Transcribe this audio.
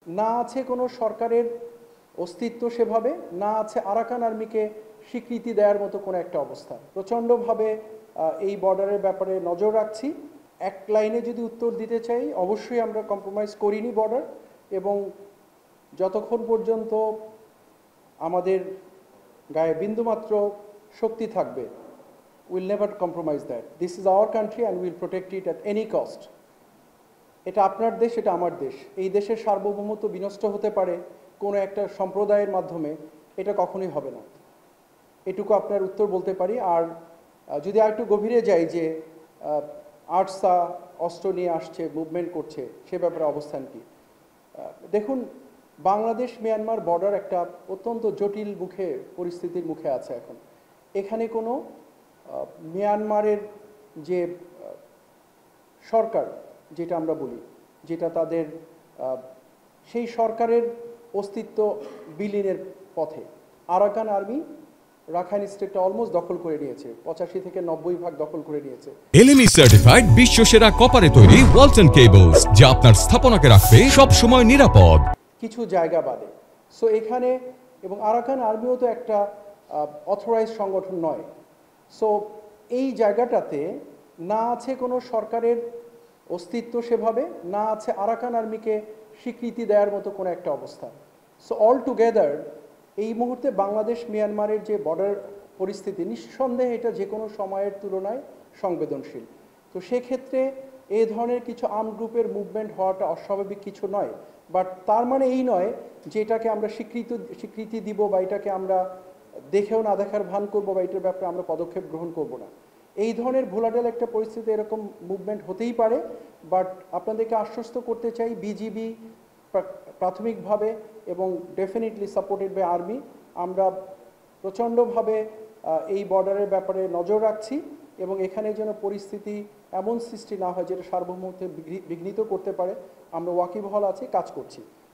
না আছে কোনো সরকারের অস্তিত্ব সেভাবে, না আছে আরাকান আর্মিকে স্বীকৃতি দেওয়ার মতো কোনো একটা অবস্থা। প্রচণ্ডভাবে এই বর্ডারের ব্যাপারে নজর রাখছি। এক লাইনে যদি উত্তর দিতে চাই, অবশ্যই আমরা কম্প্রোমাইজ করিনি বর্ডার, এবং যতক্ষণ পর্যন্ত আমাদের গায়ে বিন্দুমাত্র শক্তি থাকবে, will never compromise that. This is our country and will protect it at any cost. এটা আপনার দেশ, এটা আমার দেশ। এই দেশের সার্বভৌমত্ব বিনষ্ট হতে পারে কোনো একটা সম্প্রদায়ের মাধ্যমে, এটা কখনোই হবে না। এটুকু আপনার উত্তর বলতে পারি। আর যদি আর একটু গভীরে যাই যে আর্টসা অস্ত্র নিয়ে আসছে, মুভমেন্ট করছে, সে ব্যাপারে অবস্থান কি? দেখুন, বাংলাদেশ মিয়ানমার বর্ডার একটা অত্যন্ত জটিল পরিস্থিতির মুখে আছে এখন। এখানে কোনো মিয়ানমারের যে সরকার, যেটা আমরা বলি, যেটা তাদের সেই সরকারের অস্তিত্ব বিলীনের পথে। আরাকান আর্মি রাখাইন স্টেটটা অলমোস্ট দখল করে নিয়েছে, 85 থেকে 90% দখল করে নিয়েছে। এলএমই সার্টিফাইড বিশ্বসেরা কপারে তৈরি ওয়ালটন কেবলস, যা আপনার স্থাপনাকে রাখবে সব সময় নিরাপদ। কিছু জায়গা বাদে। সো এখানে, এবং আরাকান আর্মিও তো একটা অথরাইজড সংগঠন নয়। সো এই জায়গাটাতে না আছে কোনো সরকারের অস্তিত্ব সেভাবে, না আছে আরাকান আর্মিকে স্বীকৃতি দেওয়ার মতো কোনো একটা অবস্থা। সো অল টুগেদার এই মুহূর্তে বাংলাদেশ মিয়ানমারের যে বর্ডার পরিস্থিতি, নিঃসন্দেহে এটা যে কোনো সময়ের তুলনায় সংবেদনশীল। তো সেক্ষেত্রে এই ধরনের কিছু আর্ম গ্রুপের মুভমেন্ট হওয়াটা অস্বাভাবিক কিছু নয়। বাট তার মানে এই নয় যে এটাকে আমরা স্বীকৃতি দিব, বা এটাকে আমরা দেখেও না দেখার ভান করবো, বা এটার ব্যাপারে আমরা পদক্ষেপ গ্রহণ করব না। এই ধরনের ভোলাটাইল একটা পরিস্থিতি, এরকম মুভমেন্ট হতেই পারে। বাট আপনাদেরকে আশ্বস্ত করতে চাই, বিজিবি প্রাথমিকভাবে এবং ডেফিনেটলি সাপোর্টেড বাই আর্মি, আমরা প্রচণ্ডভাবে এই বর্ডারের ব্যাপারে নজর রাখছি, এবং এখানে যেন পরিস্থিতি এমন সৃষ্টি না হয় যেটা সার্বভৌমত্বে বিঘ্নিত করতে পারে। আমরা ওয়াকিবহাল আছি, কাজ করছি।